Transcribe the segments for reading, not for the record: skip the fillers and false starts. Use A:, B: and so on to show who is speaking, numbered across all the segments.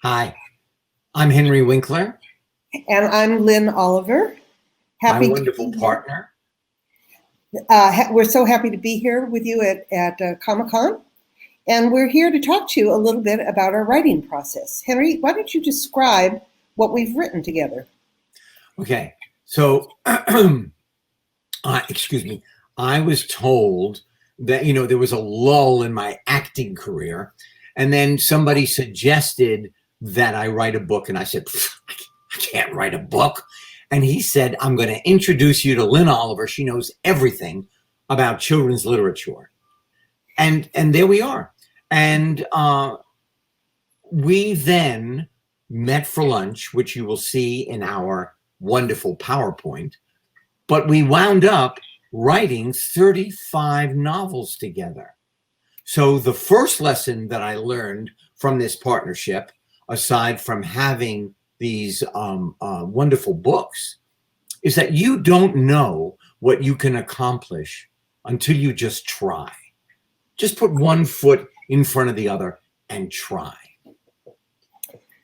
A: Hi, I'm Henry Winkler,
B: And I'm Lin Oliver.
A: my wonderful partner.
B: We're so happy to be here with you at Comic-Con. And we're here to talk to you a little bit about our writing process. Henry, why don't you describe what we've written together?
A: Okay, so, excuse me, I was told that, there was a lull in my acting career. And then somebody suggested that I write a book. And I said, I can't write a book. And he said, I'm going to introduce you to Lin Oliver. She knows everything about children's literature. And there we are. And we then met for lunch, which you will see in our wonderful PowerPoint. But we wound up writing 35 novels together. So the first lesson that I learned from this partnership, aside from having these wonderful books, is that you don't know what you can accomplish until you just try. Just put one foot in front of the other and try.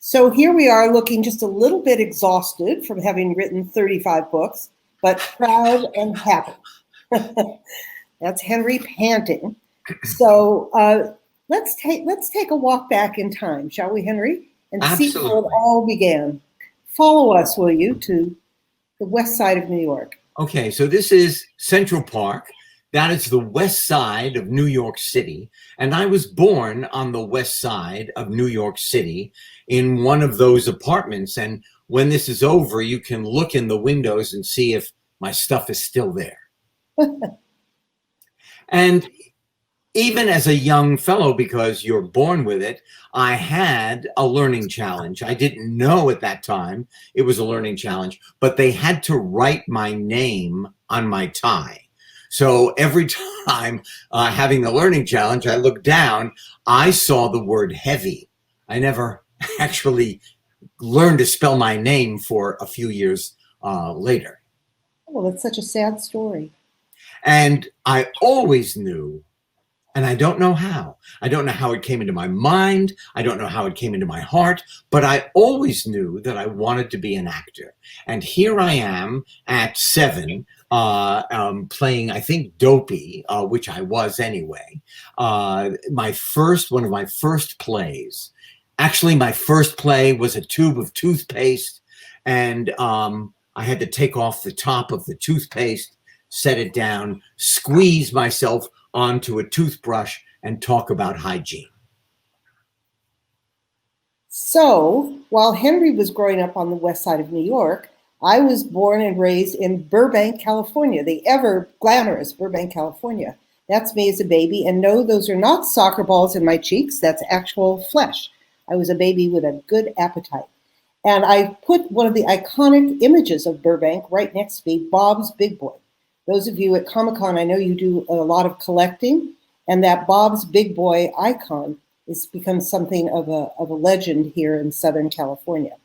B: So here we are looking just a little bit exhausted from having written 35 books, but proud and happy. That's Henry panting. So let's take a walk back in time, shall we, Henry? And
A: Absolutely.
B: See how it all began. Follow us, will you, to the west side of New York.
A: Okay, so this is Central Park. That is the west side of New York City. And I was born on the west side of New York City in one of those apartments. And when this is over, you can look in the windows and see if my stuff is still there. And even as a young fellow, because you're born with it, I had a learning challenge. I didn't know at that time it was a learning challenge, but they had to write my name on my tie. So every time having the learning challenge, I looked down, I saw the word heavy. I never actually learned to spell my name for a few years later.
B: Oh, that's such a sad story.
A: And I always knew, and I don't know how. I don't know how it came into my mind. I don't know how it came into my heart, but I always knew that I wanted to be an actor. And here I am at 7, playing, I think, Dopey, which I was anyway. One of my first plays. Actually, my first play was a tube of toothpaste, and I had to take off the top of the toothpaste, set it down, squeeze myself onto a toothbrush, and talk about hygiene.
B: So while Henry was growing up on the west side of New York, I was born and raised in Burbank, California, the ever glamorous Burbank, California. That's me as a baby. And no, those are not soccer balls in my cheeks. That's actual flesh. I was a baby with a good appetite. And I put one of the iconic images of Burbank right next to me, Bob's Big Boy. Those of you at Comic-Con, I know you do a lot of collecting, and that Bob's Big Boy icon has become something of a legend here in Southern California.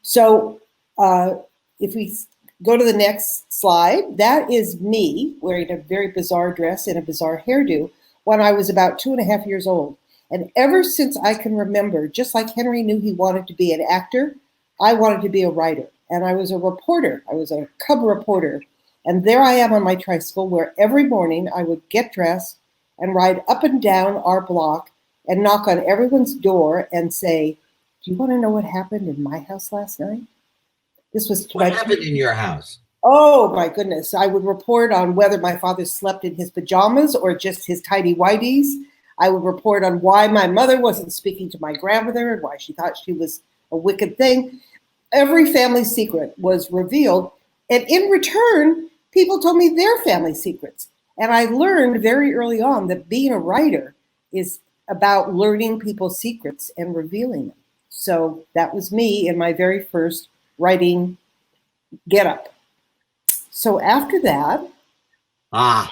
B: So if we go to the next slide, that is me wearing a very bizarre dress and a bizarre hairdo when I was about 2.5 years old. And ever since I can remember, just like Henry knew he wanted to be an actor, I wanted to be a writer. And I was a reporter. I was a cub reporter. And there I am on my tricycle, where every morning I would get dressed and ride up and down our block and knock on everyone's door and say, do you want to know what happened in my house last night? This was
A: what happened in your house?
B: Oh, my goodness. I would report on whether my father slept in his pajamas or just his tidy whities. I would report on why my mother wasn't speaking to my grandmother and why she thought she was a wicked thing. Every family secret was revealed. And in return, people told me their family secrets. And I learned very early on that being a writer is about learning people's secrets and revealing them. So that was me in my very first writing getup. So after that...
A: I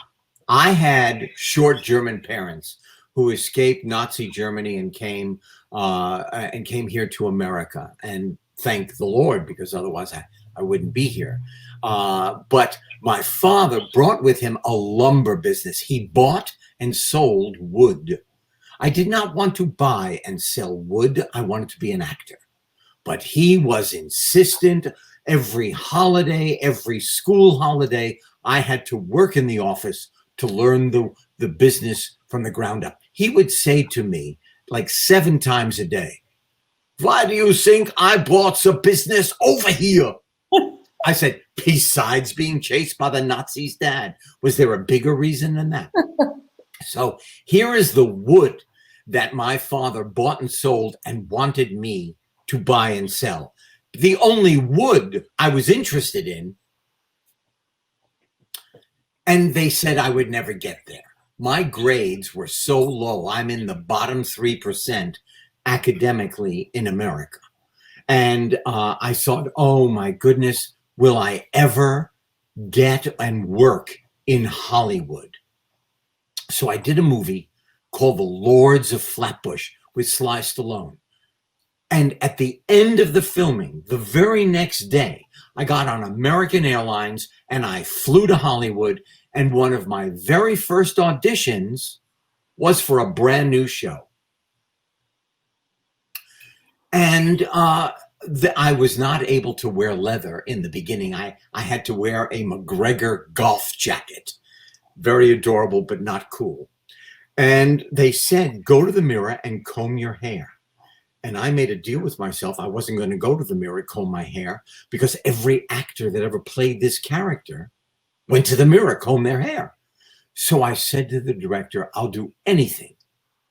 A: had short German parents who escaped Nazi Germany and came here to America. And thank the Lord, because otherwise I wouldn't be here. But my father brought with him a lumber business. He bought and sold wood. I did not want to buy and sell wood. I wanted to be an actor. But he was insistent. Every holiday, every school holiday, I had to work in the office to learn the business from the ground up. He would say to me like 7 times a day, "Why do you think I bought the business over here?" I said, "Besides being chased by the Nazis, Dad, was there a bigger reason than that?" So here is the wood that my father bought and sold and wanted me to buy and sell. The only wood I was interested in, and they said I would never get there. My grades were so low. I'm in the bottom 3% academically in America. And I thought, oh my goodness, will I ever get and work in Hollywood? So I did a movie called The Lords of Flatbush with Sly Stallone. And at the end of the filming, the very next day, I got on American Airlines and I flew to Hollywood. And one of my very first auditions was for a brand new show. And I was not able to wear leather in the beginning. I had to wear a McGregor golf jacket. Very adorable, but not cool. And they said, go to the mirror and comb your hair. And I made a deal with myself. I wasn't going to go to the mirror, comb my hair, because every actor that ever played this character went to the mirror, comb their hair. So I said to the director, I'll do anything,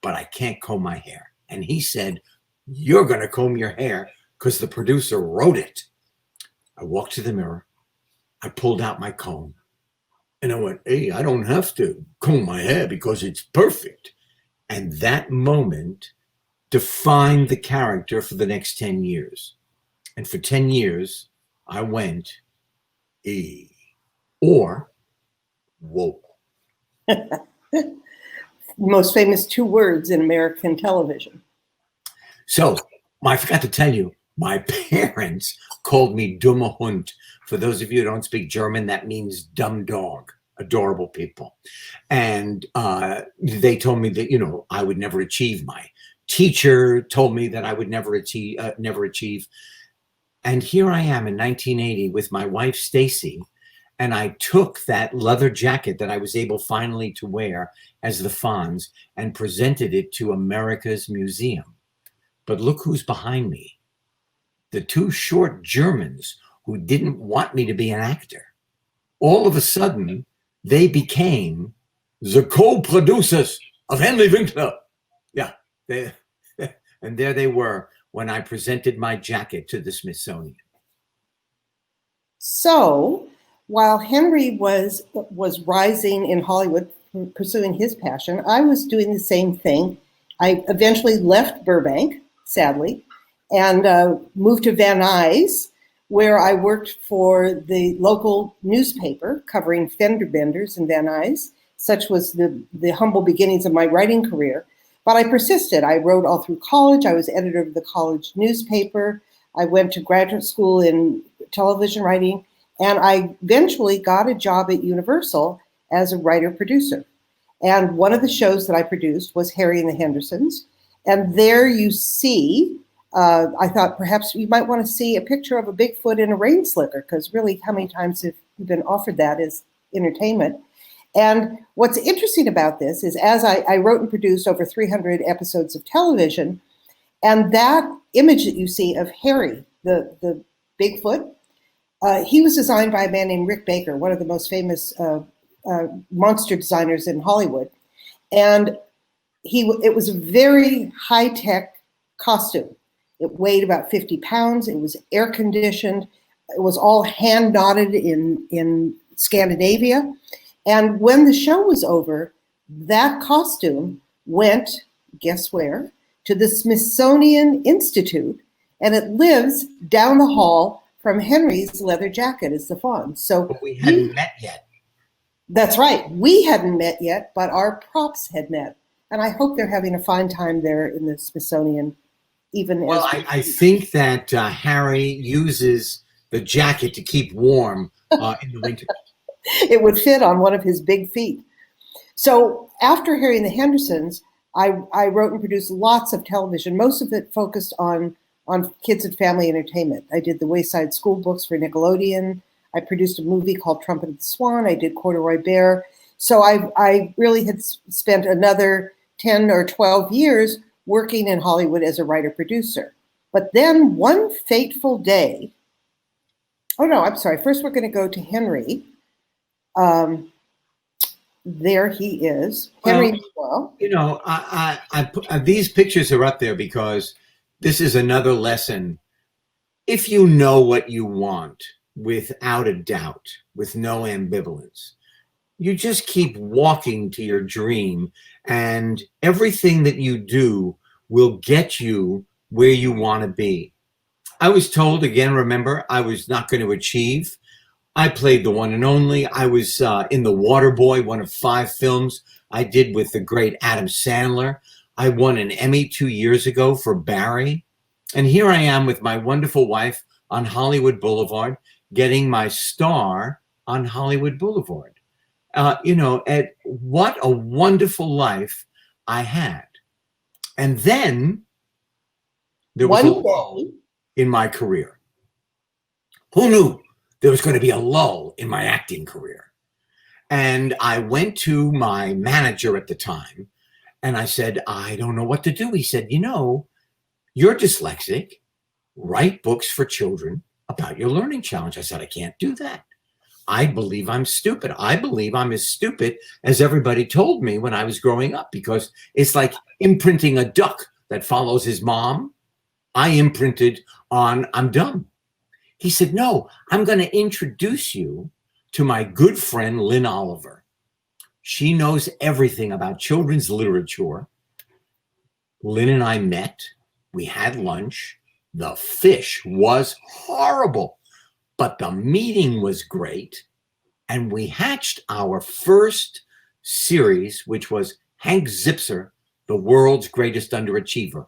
A: but I can't comb my hair. And he said, you're going to comb your hair because the producer wrote it. I walked to the mirror. I pulled out my comb. And I went, hey, I don't have to comb my hair because it's perfect. And that moment defined the character for the next 10 years. And for 10 years, I went, or, whoa.
B: Most famous 2 words in American television.
A: So, I forgot to tell you, my parents called me dummer Hund. For those of you who don't speak German, that means dumb dog. Adorable people. And they told me that, I would never achieve. My teacher told me that I would never achieve. And here I am in 1980 with my wife, Stacy, and I took that leather jacket that I was able finally to wear as the Fonz and presented it to America's Museum. But look who's behind me. The 2 short Germans who didn't want me to be an actor. All of a sudden, they became the co-producers of Henry Winkler. Yeah, and there they were when I presented my jacket to the Smithsonian.
B: So while Henry was rising in Hollywood, pursuing his passion, I was doing the same thing. I eventually left Burbank, sadly, and moved to Van Nuys, where I worked for the local newspaper covering fender benders in Van Nuys. Such was the humble beginnings of my writing career. But I persisted. I wrote all through college. I was editor of the college newspaper. I went to graduate school in television writing, and I eventually got a job at Universal as a writer-producer. And one of the shows that I produced was Harry and the Hendersons. And there you see, I thought perhaps you might want to see a picture of a Bigfoot in a rain slicker, because really, how many times have you been offered that as entertainment? And what's interesting about this is, as I wrote and produced over 300 episodes of television, and that image that you see of Harry, the Bigfoot, he was designed by a man named Rick Baker, one of the most famous monster designers in Hollywood. And it was a very high-tech costume. It weighed about 50 pounds. It was air-conditioned. It was all hand-knotted in Scandinavia. And when the show was over, that costume went, guess where? To the Smithsonian Institute, and it lives down the hall from Henry's leather jacket as the Fonz. So
A: but we hadn't met yet.
B: That's right. We hadn't met yet, but our props had met. And I hope they're having a fine time there in the Smithsonian. Well,
A: I think that Harry uses the jacket to keep warm in the winter.
B: It would fit on one of his big feet. So after Harry and the Hendersons, I wrote and produced lots of television, most of it focused on kids and family entertainment. I did the Wayside School books for Nickelodeon. I produced a movie called Trumpet of the Swan. I did Corduroy Bear. So I really had spent another 10 or 12 years working in Hollywood as a writer-producer. But then one fateful day, oh no, I'm sorry. First, we're going to go to Henry. There he is. Henry.
A: Well, you know, these pictures are up there because this is another lesson. If you know what you want without a doubt, with no ambivalence, you just keep walking to your dream, and everything that you do will get you where you want to be. I was told, again, remember, I was not going to achieve. I played the one and only. I was in The Waterboy, one of 5 films I did with the great Adam Sandler. I won an Emmy 2 years ago for Barry. And here I am with my wonderful wife on Hollywood Boulevard, getting my star on Hollywood Boulevard. You know, what a wonderful life I had. And then there was a lull in my career. Who knew there was going to be a lull in my acting career? And I went to my manager at the time and I said, I don't know what to do. He said, you know, you're dyslexic. Write books for children about your learning challenge. I said, I can't do that. I believe I'm stupid. I believe I'm as stupid as everybody told me when I was growing up, because it's like imprinting a duck that follows his mom. I imprinted on, I'm dumb. He said, no, I'm going to introduce you to my good friend, Lin Oliver. She knows everything about children's literature. Lynn and I met. We had lunch. The fish was horrible, but the meeting was great. And we hatched our first series, which was Hank Zipser, the world's greatest underachiever.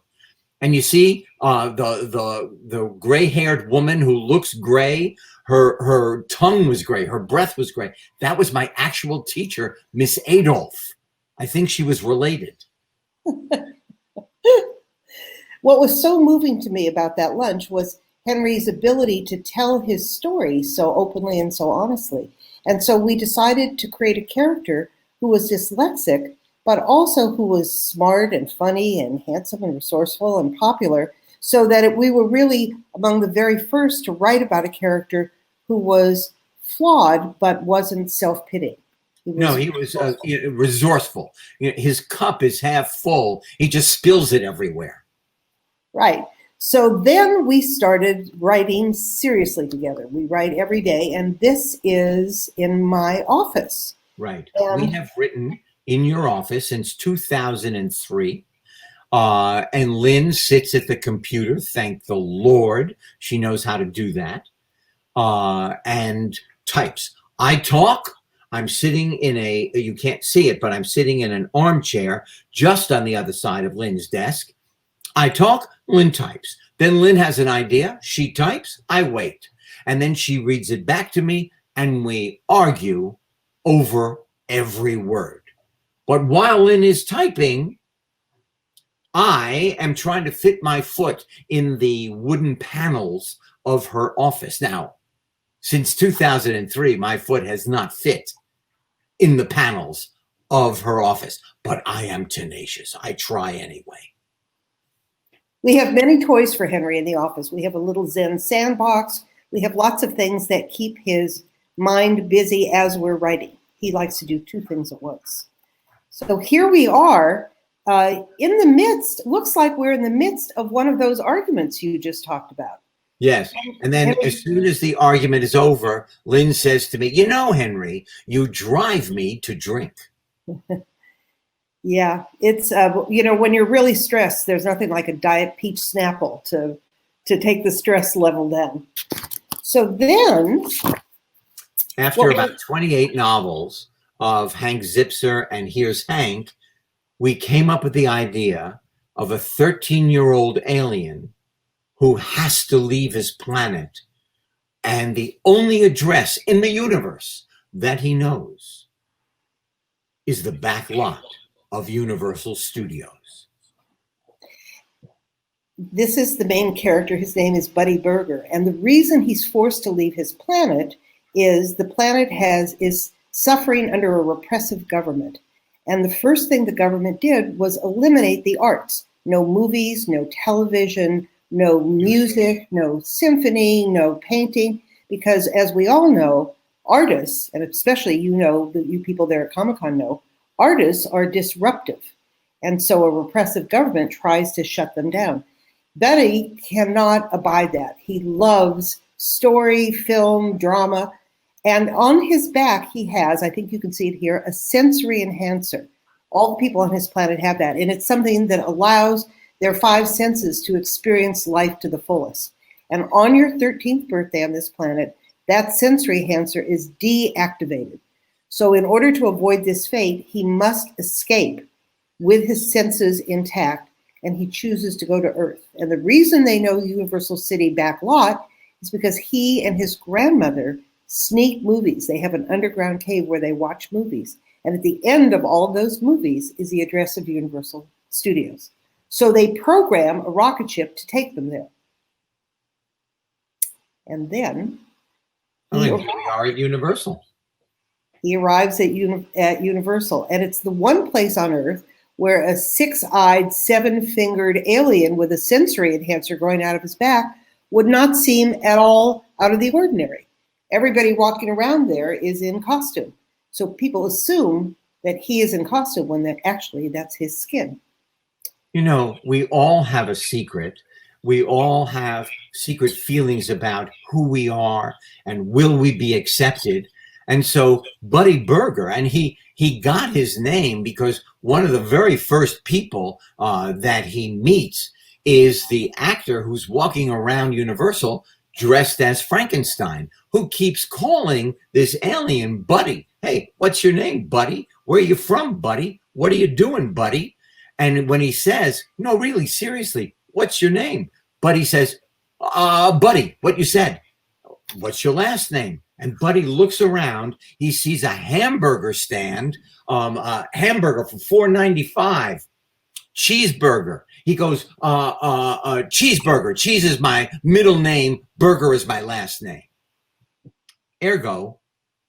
A: And you see the gray-haired woman who looks gray, her tongue was gray, her breath was gray. That was my actual teacher, Miss Adolph. I think she was related.
B: What was so moving to me about that lunch was Henry's ability to tell his story so openly and so honestly. And so we decided to create a character who was dyslexic, but also who was smart and funny and handsome and resourceful and popular, so that we were really among the very first to write about a character who was flawed but wasn't self-pitying.
A: He was resourceful. You know, his cup is half full. He just spills it everywhere.
B: Right. So then we started writing seriously together. We write every day, and this is in my office.
A: Right. We have written in your office since 2003. And Lynn sits at the computer. Thank the Lord. She knows how to do that. And types. I talk. I'm sitting in you can't see it, but I'm sitting in an armchair just on the other side of Lynn's desk. I talk, Lynn types. Then Lynn has an idea. She types. I wait. And then she reads it back to me, and we argue over every word. But while Lynn is typing, I am trying to fit my foot in the wooden panels of her office. Now, since 2003, my foot has not fit in the panels of her office, but I am tenacious. I try anyway.
B: We have many toys for Henry in the office. We have a little Zen sandbox. We have lots of things that keep his mind busy as we're writing. He likes to do 2 things at once. So here we are in the midst, looks like we're in the midst of one of those arguments you just talked about.
A: Yes. And then as soon as the argument is over, Lynn says to me, you know, Henry, you drive me to drink.
B: Yeah, it's, when you're really stressed, there's nothing like a Diet Peach Snapple to take the stress level down. So then,
A: after about 28 novels of Hank Zipser and Here's Hank, we came up with the idea of a 13-year-old alien who has to leave his planet, and the only address in the universe that he knows is the back lot of Universal Studios?
B: This is the main character. His name is Buddy Burger. And the reason he's forced to leave his planet is the planet is suffering under a repressive government. And the first thing the government did was eliminate the arts. No movies, no television, no music, no symphony, no painting. Because as we all know, artists, and especially you people there at Comic-Con know, artists are disruptive. And so a repressive government tries to shut them down. Buddy cannot abide that. He loves story, film, drama. And on his back, he has, I think you can see it here, a sensory enhancer. All the people on his planet have that. And it's something that allows their 5 senses to experience life to the fullest. And on your 13th birthday on this planet, that sensory enhancer is deactivated. So in order to avoid this fate, he must escape with his senses intact, and he chooses to go to Earth. And the reason they know Universal City back lot is because he and his grandmother sneak movies. They have an underground cave where they watch movies. And at the end of all of those movies is the address of Universal Studios. So they program a rocket ship to take them there. And then
A: We are at Universal.
B: He arrives at Universal, and it's the one place on Earth where a 6-eyed, 7-fingered alien with a sensory enhancer growing out of his back would not seem at all out of the ordinary. Everybody walking around there is in costume. So people assume that he is in costume when actually that's his skin.
A: We all have a secret. We all have secret feelings about who we are and will we be accepted. And so Buddy Burger, and he got his name because one of the very first people that he meets is the actor who's walking around Universal dressed as Frankenstein, who keeps calling this alien Buddy. Hey, what's your name, Buddy? Where are you from, Buddy? What are you doing, Buddy? And when he says, no, really, seriously, what's your name? Buddy says, Buddy, what you said. What's your last name? And Buddy looks around. He sees a hamburger stand, a hamburger for $4.95, cheeseburger. He goes, cheeseburger. Cheese is my middle name. Burger is my last name. Ergo,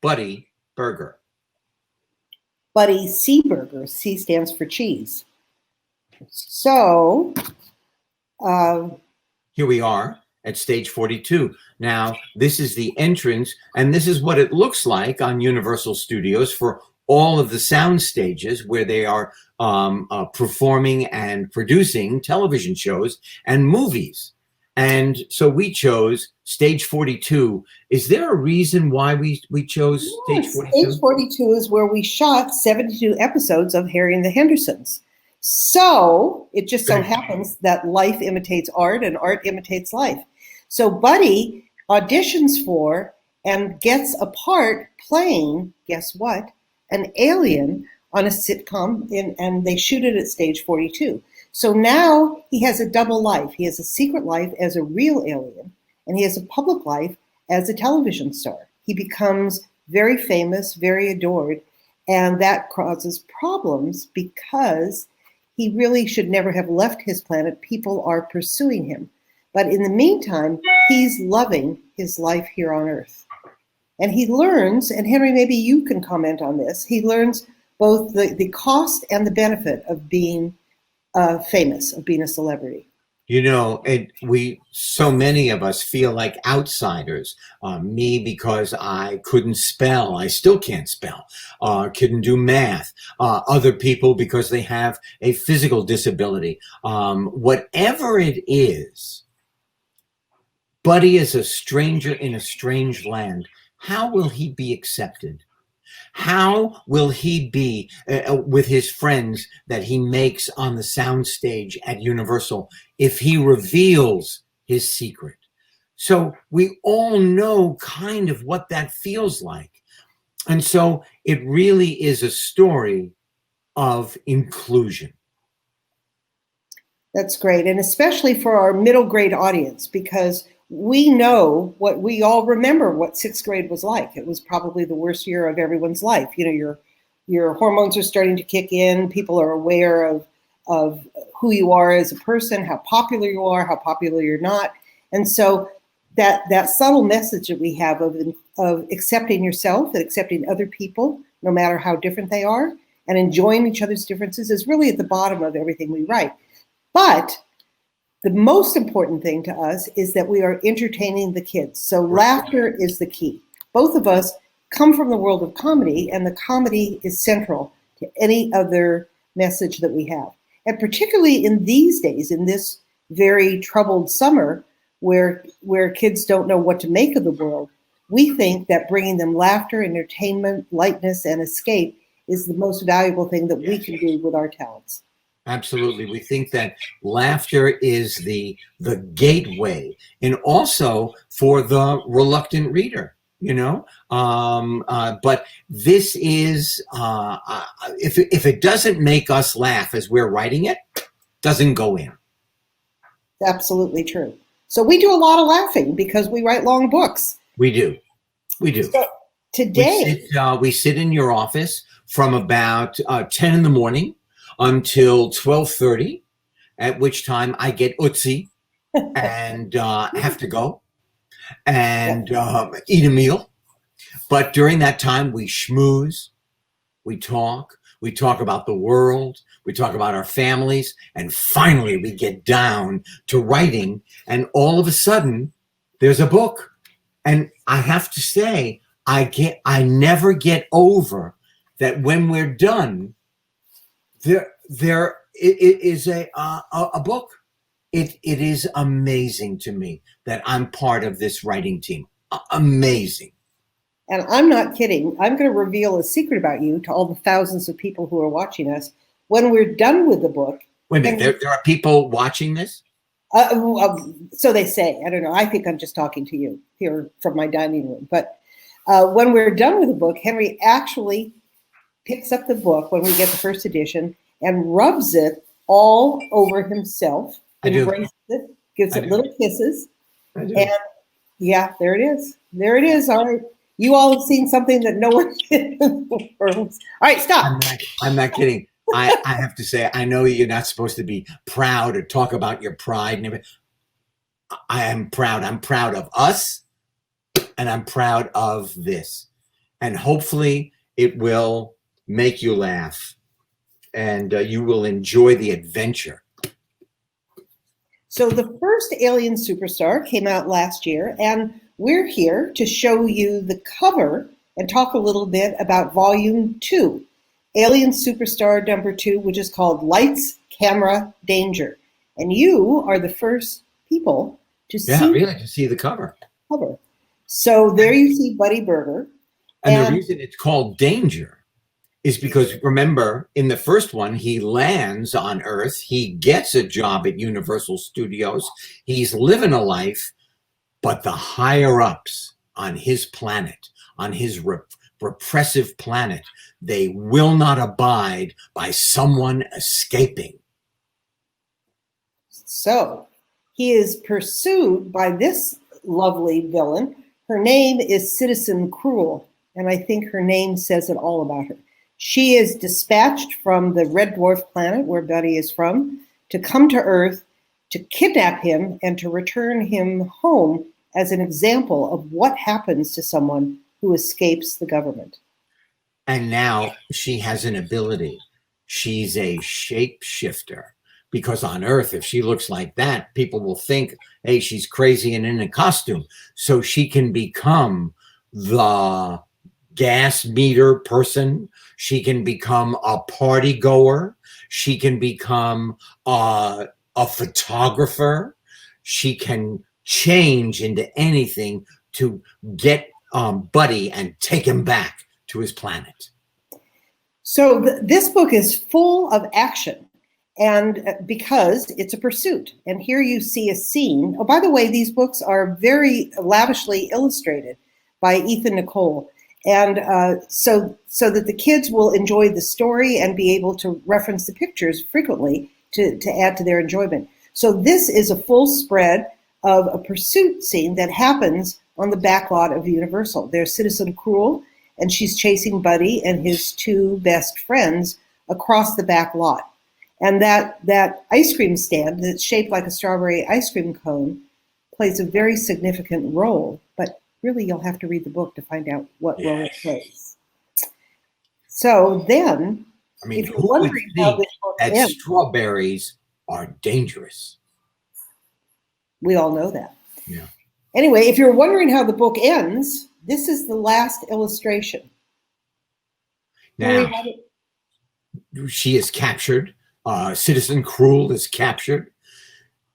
A: Buddy Burger.
B: Buddy C. Burger. C stands for cheese. So
A: here we are at stage 42. Now, this is the entrance, and this is what it looks like on Universal Studios for all of the sound stages where they are performing and producing television shows and movies. And so we chose stage 42. Is there a reason why we chose stage 42?
B: Stage 42 is where we shot 72 episodes of Harry and the Hendersons. So it just so happens that life imitates art and art imitates life. So Buddy auditions for and gets a part playing, guess what, an alien on a sitcom, and they shoot it at stage 42. So now he has a double life. He has a secret life as a real alien, and he has a public life as a television star. He becomes very famous, very adored, and that causes problems because he really should never have left his planet. People are pursuing him. But in the meantime, he's loving his life here on Earth. And he learns, and Henry, maybe you can comment on this, he learns both the cost and the benefit of being famous, of being a celebrity.
A: So many of us feel like outsiders. Me, because I couldn't spell. I still can't spell. Couldn't do math. Other people because they have a physical disability. Whatever it is, Buddy is a stranger in a strange land. How will he be accepted? How will he be with his friends that he makes on the soundstage at Universal if he reveals his secret? So we all know kind of what that feels like. And so it really is a story of inclusion.
B: That's great. And especially for our middle grade audience, because we know what we all remember what 6th grade was like. It was probably the worst year of everyone's life. You're your hormones are starting to kick in. People are aware of who you are as a person, how popular you are, how popular you're not. And so that subtle message that we have of accepting yourself and accepting other people, no matter how different they are, and enjoying each other's differences is really at the bottom of everything we write. But the most important thing to us is that we are entertaining the kids. So laughter is the key. Both of us come from the world of comedy, and the comedy is central to any other message that we have. And particularly in these days, in this very troubled summer, where kids don't know what to make of the world, we think that bringing them laughter, entertainment, lightness, and escape is the most valuable thing that we can do with our talents.
A: Absolutely. We think that laughter is the gateway, and also for the reluctant reader, but this is, if it doesn't make us laugh as we're writing it, doesn't go in.
B: Absolutely true. So we do a lot of laughing because we write long books.
A: We do. So
B: today,
A: we sit in your office from about 10 in the morning until 12:30, at which time I get utsy and have to go and eat a meal. But during that time, we schmooze, we talk about the world, we talk about our families, and finally we get down to writing, and all of a sudden there's a book. And I have to say, I never get over that when we're done, there is a book. It is amazing to me that I'm part of this writing team. Amazing.
B: And I'm not kidding. I'm going to reveal a secret about you to all the thousands of people who are watching us. When we're done with the book.
A: Wait a minute, there are people watching this?
B: So they say. I don't know. I think I'm just talking to you here from my dining room. But when we're done with the book, Henry actually picks up the book when we get the first edition and rubs it all over himself. Embraces it, gives it little kisses. And yeah, there it is. There it is. All right. You all have seen something that no one did. All right, stop.
A: I'm not kidding. I have to say, I know you're not supposed to be proud or talk about your pride and everything. I am proud. I'm proud of us, and I'm proud of this. And hopefully it will make you laugh, and you will enjoy the adventure.
B: So the first Alien Superstar came out last year, and we're here to show you the cover and talk a little bit about Volume 2, Alien Superstar number 2, which is called Lights, Camera, Danger. And you are the first people to see
A: the cover.
B: So there you see Buddy Burger.
A: And the reason it's called Danger is because, remember, in the first one, he lands on Earth. He gets a job at Universal Studios. He's living a life, but the higher-ups on his planet, on his repressive planet, they will not abide by someone escaping.
B: So he is pursued by this lovely villain. Her name is Citizen Cruel, and I think her name says it all about her. She is dispatched from the red dwarf planet where Buddy is from to come to Earth to kidnap him and to return him home as an example of what happens to someone who escapes the government.
A: And now she has an ability. She's a shapeshifter, because on Earth, if she looks like that, people will think, hey, she's crazy and in a costume. So she can become the gas meter person. She can become a party goer. She can become a photographer. She can change into anything to get Buddy and take him back to his planet.
B: So this book is full of action, and because it's a pursuit. And here you see a scene. Oh, by the way, these books are very lavishly illustrated by Ethan Nicole. And so that the kids will enjoy the story and be able to reference the pictures frequently to add to their enjoyment. So this is a full spread of a pursuit scene that happens on the backlot of Universal. There's Citizen Cruel, and she's chasing Buddy and his two best friends across the back lot. And that ice cream stand that's shaped like a strawberry ice cream cone plays a very significant role, but really you'll have to read the book to find out what role it plays. So then,
A: I mean,
B: if you're
A: who would
B: wondering how
A: think
B: this book
A: that
B: ends,
A: strawberries are dangerous?
B: we all know that.
A: Yeah.
B: Anyway, if you're wondering how the book ends, this is the last illustration.
A: Now, she is captured. Citizen Cruel is captured.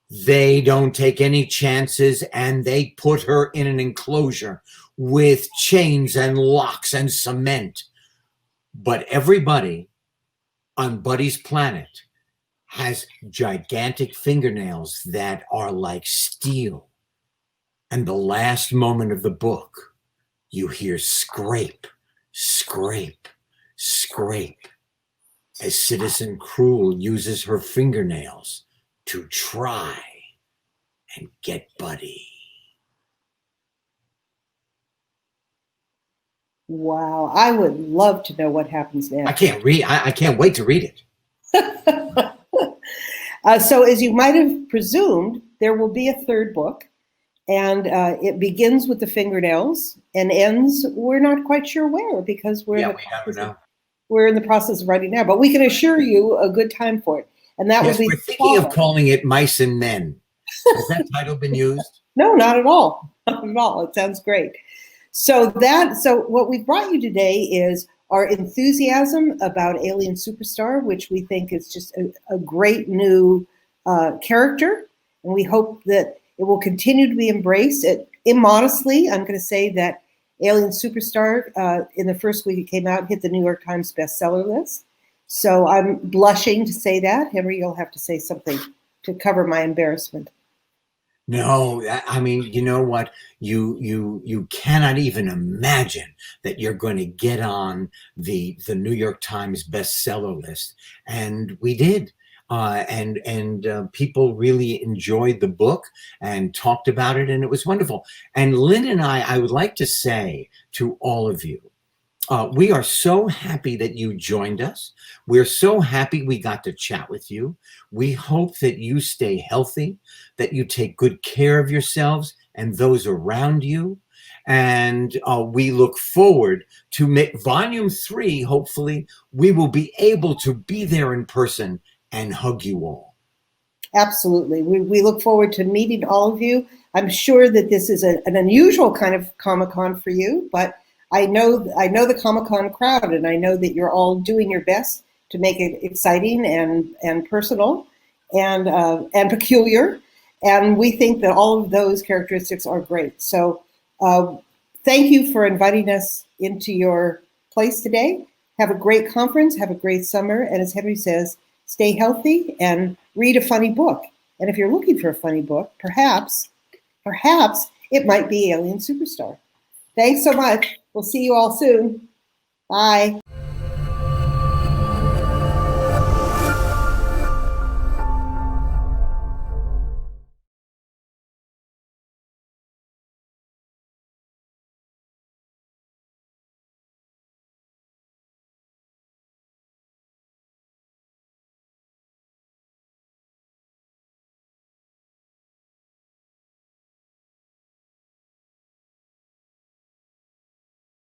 A: They don't take any chances, and they put her in an enclosure with chains and locks and cement. But everybody on Buddy's planet has gigantic fingernails that are like steel. And the last moment of the book, you hear scrape, scrape, scrape, as Citizen Cruel uses her fingernails to try and get Buddy.
B: Wow, I would love to know what happens next.
A: I can't wait to read it.
B: So as you might have presumed, there will be a third book, and it begins with the fingernails and ends, we're not quite sure where, because we're in the process of writing now, but we can assure you a good time for it. And that will be.
A: We're thinking of calling it Mice and Men. Has that title been used?
B: No, not at all. Not at all. It sounds great. So what we've brought you today is our enthusiasm about Alien Superstar, which we think is just a great new character. And we hope that it will continue to be embraced. Immodestly, I'm going to say that Alien Superstar, in the first week it came out, hit the New York Times bestseller list. So I'm blushing to say that. Henry, you'll have to say something to cover my embarrassment.
A: No, I mean, you know what? You cannot even imagine that you're going to get on the New York Times bestseller list, and we did. And people really enjoyed the book and talked about it, and it was wonderful. And Lynn and I would like to say to all of you, we are so happy that you joined us. We're so happy we got to chat with you. We hope that you stay healthy, that you take good care of yourselves and those around you. And we look forward to volume 3. Hopefully, we will be able to be there in person and hug you all.
B: Absolutely. We look forward to meeting all of you. I'm sure that this is an unusual kind of Comic-Con for you, but I know the Comic-Con crowd, and I know that you're all doing your best to make it exciting and personal and peculiar. And we think that all of those characteristics are great. So thank you for inviting us into your place today. Have a great conference. Have a great summer. And as Henry says, stay healthy and read a funny book. And if you're looking for a funny book, perhaps it might be Alien Superstar. Thanks so much. We'll see you all soon. Bye.